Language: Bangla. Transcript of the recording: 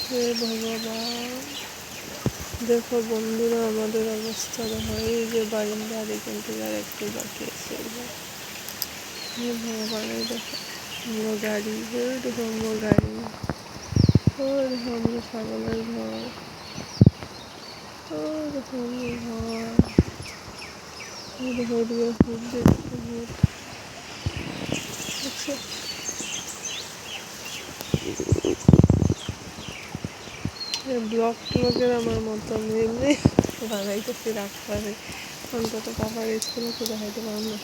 হে ভগবান, দেখো বন্ধুরা আমাদের অবস্থা দেখো, এই যে বারিন্দার এখান থেকে আর একটু বাকি আছে। হে ভগবান, এই দেখো আমরা গাড়ি, ওই দেখো আমরা গাড়ি, ওই দেখো আমরা ছাগলের ঘর, ওই দেখো আমরা ঘর, ওই দেখো ওদিকে ভূত দেখছো, ভূত দেখছো। ব্লগ ট্লগের আমার মতন এমনি বানাইতেছি রাখতে পারি, অন্তত পাপার স্কুলে তো দেখাইতে পারলাম না।